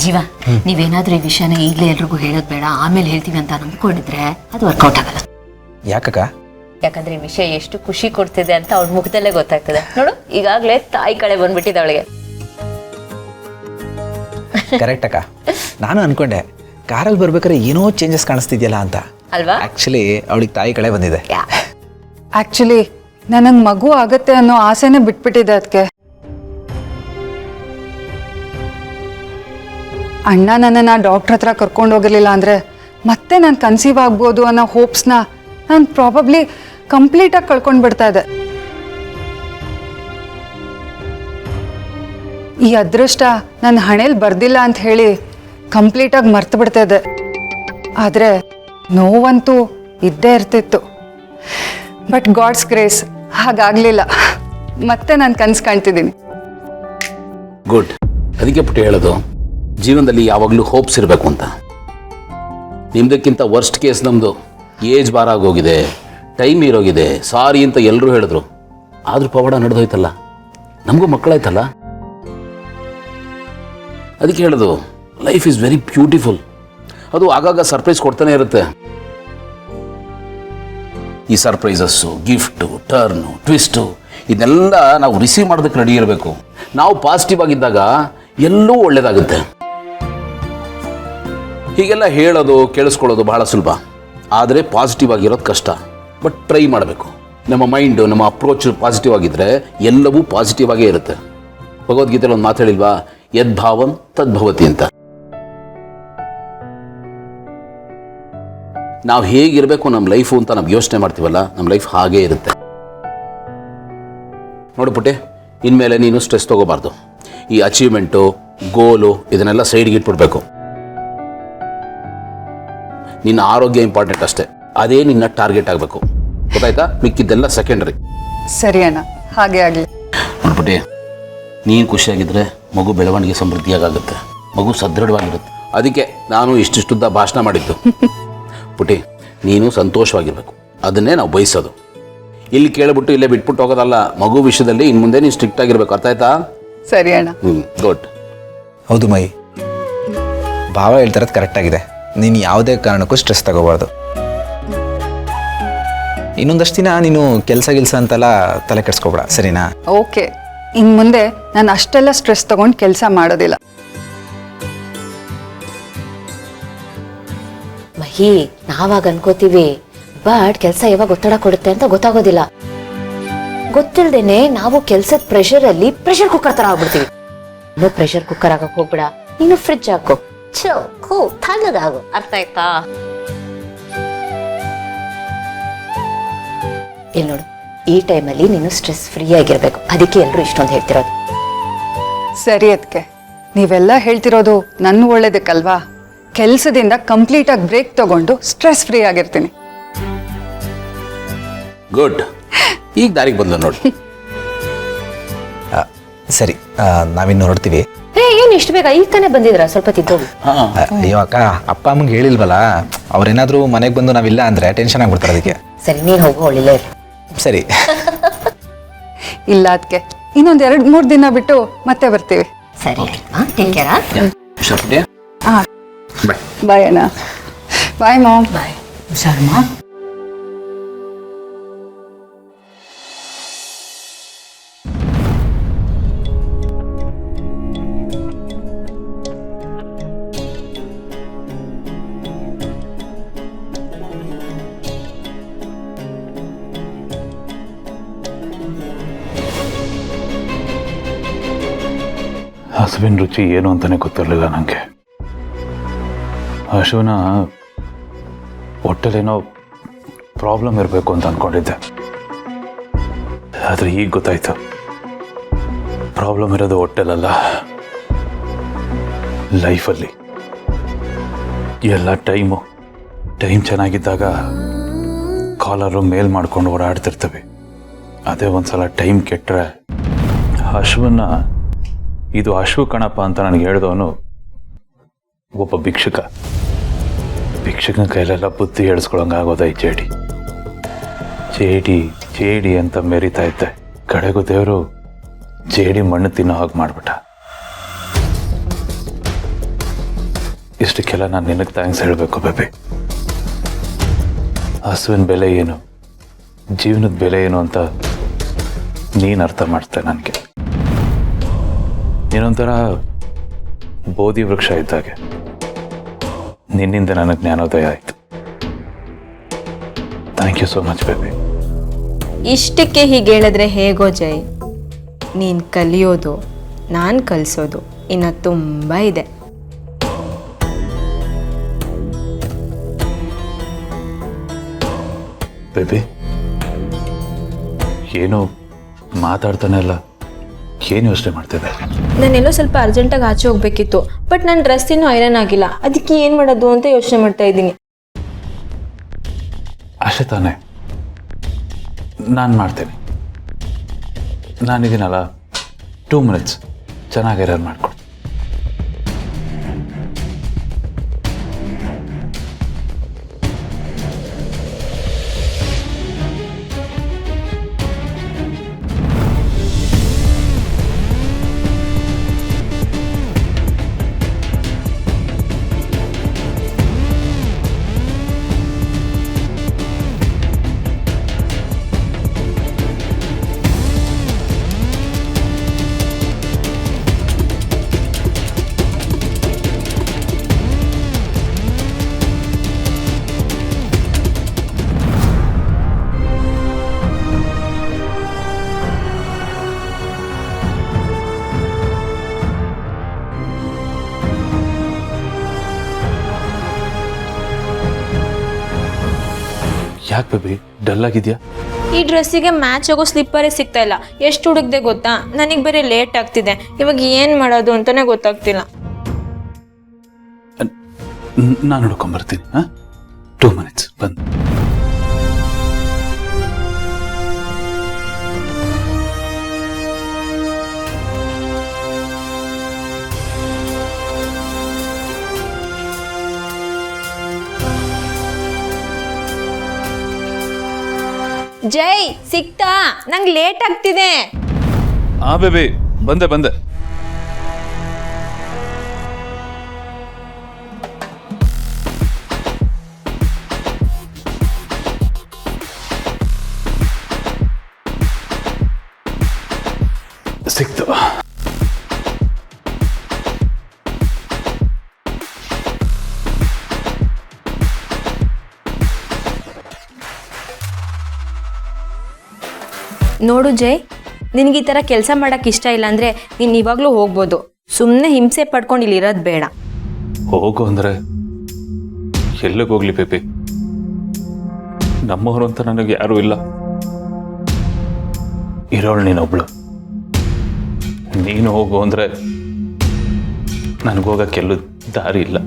ಜೀವ ನೀವೇನಾದ್ರೂ ಈ ವಿಷಯನ ಈಗಲೇ ಎಲ್ರಿಗೂ ಹೇಳೋದು ಬೇಡ, ಆಮೇಲೆ ಹೇಳ್ತೀವಿ ಅಂತ ನಂಬ್ಕೊಂಡಿದ್ರೆ ಅದು ವರ್ಕೌಟ್ ಆಗಲ್ಲ. ಯಾಕಕ್ಕ? ಯಾಕಂದ್ರೆ ಈ ವಿಷಯ ಎಷ್ಟು ಖುಷಿ ಕೊಡ್ತಿದೆ ಅಂತ ಅವ್ಳ ಮುಖದಲ್ಲೇ ಗೊತ್ತಾಗ್ತದೆ. ನೋಡು ಈಗಾಗ್ಲೇ ತಾಯಿ ಕಡೆ ಬಂದ್ಬಿಟ್ಟಿದೆ ಅವಳಿಗೆ. ಕರೆಕ್ಟ್ ಅಕ್ಕ. ನಾನು ಅನ್ಕೊಂಡೆ ಕಾರಲ್ಲಿ ಬರ್ಬೇಕಾದ್ರೆ ಏನೋ ಚೇಂಜಸ್ ಕಾಣಿಸ್ತಿದ್ಯಲ್ಲ ಅಂತ ಅಲ್ವಾ? ಆಕ್ಚುಲಿ ಅವಳಿಗೆ ತಾಯಿ ಕಡೆ ಬಂದಿದೆ. ಆಕ್ಚುಲಿ ನನಗೆ ಮಗು ಆಗತ್ತೆ ಅನ್ನೋ ಆಸೆನೇ ಬಿಟ್ಬಿಟ್ಟಿದೆ. ಅದಕ್ಕೆ ಅಣ್ಣ ನನ್ನನ್ನು ಡಾಕ್ಟ್ರ್ ಹತ್ರ ಕರ್ಕೊಂಡು ಹೋಗಿರ್ಲಿಲ್ಲ ಅಂದರೆ ಮತ್ತೆ ನಾನು ಕನ್ಸೀವ್ ಆಗ್ಬೋದು ಅನ್ನೋ ಹೋಪ್ಸ್ನ ನಾನು ಪ್ರಾಬಬ್ಲಿ ಕಂಪ್ಲೀಟಾಗಿ ಕಳ್ಕೊಂಡು ಬಿಡ್ತಾ ಇದ್ದೆ. ಈ ಅದೃಷ್ಟ ನನ್ನ ಹಣೆಯಲ್ಲಿ ಬರ್ದಿಲ್ಲ ಅಂತ ಹೇಳಿ ಕಂಪ್ಲೀಟಾಗಿ ಮರ್ತು ಬಿಡ್ತಾ ಇದ್ದೆ. ಆದರೆ ನೋವಂತೂ ಇದ್ದೇ ಇರ್ತಿತ್ತು. ಬಟ್ ಗಾಡ್ಸ್ ಗ್ರೇಸ್ ಹಾಗಾಗಲಿಲ್ಲ. ಮತ್ತೆ ನಾನು ಕನಸು ಕಾಣ್ತಿದ್ದೀನಿ. ಗುಡ್. ಅದಕ್ಕೆ ಪುಟ್ಟಿ ಹೇಳೋದು ಜೀವನದಲ್ಲಿ ಯಾವಾಗಲೂ ಹೋಪ್ಸ್ ಇರಬೇಕು ಅಂತ. ನಿಮ್ದಕ್ಕಿಂತ ವರ್ಸ್ಟ್ ಕೇಸ್ ನಮ್ಮದು. ಏಜ್ ಬಾರ್ ಆಗೋಗಿದೆ, ಟೈಮ್ ಇರೋಗಿದೆ, ಸಾರಿ ಅಂತ ಎಲ್ಲರೂ ಹೇಳಿದ್ರು. ಆದರೂ ಪವಾಡ ನಡೆದೋಯ್ತಲ್ಲ, ನಮಗೂ ಮಕ್ಕಳಾಯ್ತಲ್ಲ. ಅದಕ್ಕೆ ಹೇಳೋದು ಲೈಫ್ ಈಸ್ ವೆರಿ ಬ್ಯೂಟಿಫುಲ್. ಅದು ಆಗಾಗ ಸರ್ಪ್ರೈಸ್ ಕೊಡ್ತಾನೆ ಇರುತ್ತೆ. ಈ ಸರ್ಪ್ರೈಸಸ್ಸು, ಗಿಫ್ಟು, ಟರ್ನು, ಟ್ವಿಸ್ಟು ಇದನ್ನೆಲ್ಲ ನಾವು ರಿಸೀವ್ ಮಾಡೋದಕ್ಕೆ ರೆಡಿ ಇರಬೇಕು. ನಾವು ಪಾಸಿಟಿವ್ ಆಗಿದ್ದಾಗ ಎಲ್ಲವೂ ಒಳ್ಳೆಯದಾಗುತ್ತೆ. ಹೀಗೆಲ್ಲ ಹೇಳೋದು ಕೇಳಿಸ್ಕೊಳ್ಳೋದು ಬಹಳ ಸುಲಭ, ಆದರೆ ಪಾಸಿಟಿವ್ ಆಗಿರೋದು ಕಷ್ಟ. ಬಟ್ ಟ್ರೈ ಮಾಡಬೇಕು. ನಮ್ಮ ಮೈಂಡು, ನಮ್ಮ ಅಪ್ರೋಚ್ ಪಾಸಿಟಿವ್ ಆಗಿದ್ದರೆ ಎಲ್ಲವೂ ಪಾಸಿಟಿವ್ ಆಗೇ ಇರುತ್ತೆ. ಭಗವದ್ಗೀತೆಯಲ್ಲಿ ಒಂದು ಮಾತು ಹೇಳಿಲ್ವಾ, ಯದ್ಭಾವಂ ತದ್ಭವತಿ ಅಂತ. ನಾವು ಹೇಗಿರಬೇಕು ನಮ್ಮ ಲೈಫು ಅಂತ ನಾವು ಯೋಚನೆ ಮಾಡ್ತೀವಲ್ಲ, ನಮ್ಮ ಲೈಫ್ ಹಾಗೇ ಇರುತ್ತೆ. ನೋಡು ಪುಟ್ಟೆ, ಇನ್ಮೇಲೆ ನೀನು ಸ್ಟ್ರೆಸ್ ತೊಗೋಬಾರ್ದು. ಈ ಅಚೀವ್ಮೆಂಟು, ಗೋಲು ಇದನ್ನೆಲ್ಲ ಸೈಡ್ಗೆ ಇಟ್ಬಿಡ್ಬೇಕು. ನಿನ್ನ ಆರೋಗ್ಯ ಇಂಪಾರ್ಟೆಂಟ್ ಅಷ್ಟೇ, ಅದೇ ನಿನ್ನ ಟಾರ್ಗೆಟ್ ಆಗಬೇಕು. ಗೊತ್ತಾಯ್ತಾ? ಮಿಕ್ಕಿದ್ದೆಲ್ಲ ಸೆಕೆಂಡರಿ. ಸರಿ ಅಣ್ಣ, ಹಾಗೆ ಆಗಲಿ. ನೋಡ್ಬಿಟ್ಟು ನೀನು ಖುಷಿಯಾಗಿದ್ದರೆ ಮಗು ಬೆಳವಣಿಗೆ ಸಮೃದ್ಧಿಯಾಗುತ್ತೆ, ಮಗು ಸದೃಢವಾಗಿರುತ್ತೆ. ಅದಕ್ಕೆ ನಾನು ಇಷ್ಟಿಷ್ಟುದ್ದ ಭಾಷಣ ಮಾಡಿದ್ದು. ಪುಟಿ, ನೀನು ಸಂತೋಷವಾಗಿರ್ಬೇಕು, ಅದನ್ನೇ ನಾವು ಬಯಸೋದು. ಇಲ್ಲಿ ಕೇಳಿಬಿಟ್ಟು ಇಲ್ಲೇ ಬಿಟ್ಬಿಟ್ಟು ಹೋಗೋದಲ್ಲ. ಮಗು ವಿಷಯದಲ್ಲಿ ಇನ್ನು ಮುಂದೆ ನೀನು ಸ್ಟ್ರಿಕ್ಟ್ ಆಗಿರ್ಬೇಕು. ಅರ್ಥ ಆಯ್ತಾ? ಸರಿ ಅಣ್ಣ. ಗುಡ್. ಹೌದು ಮೈ, ಭಾವ ಹೇಳ್ತಾರದು ಕರೆಕ್ಟ್ ಆಗಿದೆ. ನೀನು ಯಾವುದೇ ಕಾರಣಕ್ಕೂ ಸ್ಟ್ರೆಸ್ ತಗೋಬಾರ್ದು. ಇನ್ನೊಂದಷ್ಟು ದಿನ ನೀನು ಕೆಲಸ ಅಂತೆಲ್ಲ ತಲೆ ಕೆಡಿಸ್ಕೊಬೇಡ, ಸರಿನಾ? ಓಕೆ, ಇನ್ನು ಮುಂದೆ ನಾನು ಅಷ್ಟೆಲ್ಲ ಸ್ಟ್ರೆಸ್ ತಗೊಂಡು ಕೆಲಸ ಮಾಡೋದಿಲ್ಲ. ಮಹಿ, ನಾವಾಗ ಅನ್ಕೋತೀವಿ, ಬಟ್ ಕೆಲಸ ಯಾವಾಗ ಒತ್ತಡ ಕೊಡುತ್ತೆ ಅಂತ ಗೊತ್ತಾಗೋದಿಲ್ಲ. ಗೊತ್ತಿಲ್ದೇನೆ ನಾವು ಕೆಲಸದ ಪ್ರೆಷರಲ್ಲಿ ಪ್ರೆಷರ್ ಕುಕ್ಕರ್ ತರ ಆಗ್ಬಿಡ್ತೀವಿ. ಇನ್ನು ಪ್ರೆಷರ್ ಕುಕ್ಕರ್ ಆಗಕ್ ಹೋಗ್ಬಿಡ, ನೀನು ಫ್ರಿಡ್ಜ್ ಹಾಕೋ, ತಣ್ಣಗಾಗು. ಅರ್ಥ ಆಯ್ತಾ? ಇಲ್ಲಿ ನೋಡು, ಈ ಟೈಮಲ್ಲಿ ನೀನು ಸ್ಟ್ರೆಸ್ ಫ್ರೀ ಆಗಿರ್ಬೇಕು. ಅದಕ್ಕೆ ಎಲ್ಲರೂ ಇಷ್ಟೊಂದು ಹೇಳ್ತಿರೋದು. ಸರಿ, ಅದಕ್ಕೆ ನೀವೆಲ್ಲ ಹೇಳ್ತಿರೋದು ನನ್ನ ಒಳ್ಳೇದಕ್ಕಲ್ವಾ? ಕೆಲಸದಿಂದ ಕಂಪ್ಲೀಟಾಗಿ ಬ್ರೇಕ್ ತಗೊಂಡು ಸ್ಟ್ರೆಸ್ ಫ್ರೀ ಆಗಿರ್ತೀನಿ. ಗುಡ್. ಈಗ ದಾರಿಗೆ ಬಂದ ನೋಡಿ. ಸರಿ, ನಾವಿನ್ನು ಹೊರಡ್ತೀವಿ. ಏನು ಇಷ್ಟು ಬೇಗ? ಈಗ ತಾನೇ ಬಂದಿದ್ರ, ಸ್ವಲ್ಪ ತಿದ್ದೋಗಿ. ಅಯ್ಯೋ ಅಕ್ಕ, ಅಪ್ಪ ಅಮ್ಮಂಗೆ ಹೇಳಿಲ್ವಲ್ಲ, ಅವ್ರೇನಾದ್ರೂ ಮನೆಗೆ ಬಂದು ನಾವಿಲ್ಲ ಅಂದ್ರೆ ಟೆನ್ಷನ್ ಆಗ್ಬಿಡ್ತಾರೆ. ಅದಕ್ಕೆ ಸರಿ, ನೀನು ಹೋಗೋ, ಒಳ್ಳಿಲ್ಲ ಇರು. ಸರಿ. ಇಲ್ಲ ಅದಕ್ಕೆ ಇನ್ನೊಂದು 2-3 ದಿನ ಬಿಟ್ಟು ಮತ್ತೆ ಬರ್ತೀವಿ. ಸರಿ, ಟೇಕ್ ಕೇರ್. ಹಾಂ, ಬಾಯ್ ಅಣ್ಣ. ಬಾಯ್ ಮಾಮ್. ಬಾಯ್. ಹುಷಾರಮ್ಮ. ಹಸುವಿನ ರುಚಿ ಏನು ಅಂತಾನೆ ಗೊತ್ತಿರಲಿಲ್ಲ ನನಗೆ. ಹಸುವಿನ ಹೊಟ್ಟೆಲೇನೋ ಪ್ರಾಬ್ಲಮ್ ಇರಬೇಕು ಅಂತ ಅಂದ್ಕೊಂಡಿದ್ದೆ. ಆದರೆ ಈಗ ಗೊತ್ತಾಯ್ತು, ಪ್ರಾಬ್ಲಮ್ ಇರೋದು ಹೊಟ್ಟೆಲಲ್ಲ, ಲೈಫಲ್ಲಿ. ಎಲ್ಲ ಟೈಮ್ ಚೆನ್ನಾಗಿದ್ದಾಗ ಕಾಲರು ಮೇಲ್ ಮಾಡ್ಕೊಂಡು ಓಡಾಡ್ತಿರ್ತವೆ. ಅದೇ ಒಂದ್ಸಲ ಟೈಮ್ ಕೆಟ್ಟರೆ ಹಸುವನ್ನ, ಇದು ಅಶ್ವು ಕಣಪ್ಪ ಅಂತ ನನಗೆ ಹೇಳಿದವನು ಒಬ್ಬ ಭಿಕ್ಷಕನ ಕೈಲೆಲ್ಲ ಬುದ್ಧಿ ಹೇಳಿಸ್ಕೊಳಂಗಾಗೋದ ಈ ಜೇಡಿ ಅಂತ ಮೆರಿತಾ ಇದ್ದೆ. ಕಡೆಗೂ ದೇವರು ಜೇಡಿ ಮಣ್ಣು ತಿನ್ನೋ ಹಾಗೆ ಮಾಡಿಬಿಟ್ಟ. ಇಷ್ಟಕ್ಕೆಲ್ಲ ನಾನು ನಿನಗೆ ಥ್ಯಾಂಕ್ಸ್ ಹೇಳಬೇಕು ಬೇಬಿ. ಹಸುವಿನ ಬೆಲೆ ಏನು, ಜೀವನದ ಬೆಲೆ ಏನು ಅಂತ ನೀನು ಅರ್ಥ ಮಾಡ್ತೆ ನನಗೆ. ನೀನೊಂಥರ ಬೋಧಿ ವೃಕ್ಷ ಇದ್ದಾಗೆ. ನಿನ್ನಿಂದ ನನಗೆ ಜ್ಞಾನೋದಯ ಆಯಿತು. Thank you so much baby. ಇಷ್ಟಕ್ಕೆ ಹೀಗೆ ಹೇಳಿದ್ರೆ ಹೇಗೋ ಜೈ, ನೀನು ಕಲಿಯೋದು ನಾನು ಕಲಿಸೋದು ಇನ್ನು ತುಂಬ ಇದೆ. ಬೇಬಿ ಏನೋ ಮಾತಾಡ್ತಾನೆ ಅಲ್ಲ, ಏನು ಯೋಚನೆ ಮಾಡ್ತಿದ್ದೆ? ನಾನೆಲ್ಲೋ ಸ್ವಲ್ಪ ಅರ್ಜೆಂಟಾಗಿ ಆಚೆ ಹೋಗ್ಬೇಕಿತ್ತು, ಬಟ್ ನನ್ನ ಡ್ರೆಸ್ ಇನ್ನೂ ಐರನ್ ಆಗಿಲ್ಲ. ಅದಕ್ಕೆ ಏನು ಮಾಡೋದು ಅಂತ ಯೋಚನೆ ಮಾಡ್ತಾ ಇದ್ದೀನಿ. ಅಷ್ಟೇ ತಾನೇ, ನಾನು ಮಾಡ್ತೇನೆ. ನಾನಿದ್ದೀನಲ್ಲ, 2 ಮಿನಿಟ್ಸ್ ಚೆನ್ನಾಗಿ ಐರನ್ ಮಾಡ್ಕೊಡು. ಯಾಕೆ ಬೇಬಿ ಡಲ್ ಆಗಿದ್ಯಾ? ಈ ಡ್ರೆಸ್ಸಿಗೆ ಮ್ಯಾಚ್ ಆಗೋ ಸ್ಲಿಪ್ಪರೇ ಸಿಗ್ತಾ ಇಲ್ಲ. ಎಷ್ಟು ಹುಡುಕ್ದೆ ಗೊತ್ತಾ? ನನಗೆ ಬೇರೆ ಲೇಟ್ ಆಗ್ತಿದೆ. ಇವಾಗ ಏನು ಮಾಡೋದು ಅಂತಲೇ ಗೊತ್ತಾಗ್ತಿಲ್ಲ. ನಾನು ಹುಡ್ಕೊಂಬರ್ತೀನಿ. 2 ಮಿನಿಟ್ಸ್ ಬಂದು. ಜೈ, ಸಿಕ್ತಾ? ನಂಗೆ ಲೇಟ್ ಆಗ್ತಿದೆ. ಬೇಬಿ ಬಂದೆ ಬಂದೆ. ಸಿಕ್ತು. ನೋಡು ಜೈ, ನಿನಗೆ ಈ ಥರ ಕೆಲಸ ಮಾಡೋಕ್ಕೆ ಇಷ್ಟ ಇಲ್ಲ ಅಂದರೆ ನೀನು ಇವಾಗಲೂ ಹೋಗ್ಬೋದು. ಸುಮ್ಮನೆ ಹಿಂಸೆ ಪಡ್ಕೊಂಡು ಇಲ್ಲಿ ಇರೋದು ಬೇಡ. ಹೋಗು ಅಂದರೆ ಎಲ್ಲಿಗೆ ಹೋಗ್ಲಿ ಬೇಬಿ? ನಮ್ಮವರು ಅಂತ ನನಗೆ ಯಾರೂ ಇಲ್ಲ. ಇರೋಳು ನೀನೊಬ್ಳು. ನೀನು ಹೋಗು ಅಂದರೆ ನನಗೋಗಕ್ಕೆಲ್ಲೂ ದಾರಿ ಇಲ್ಲ.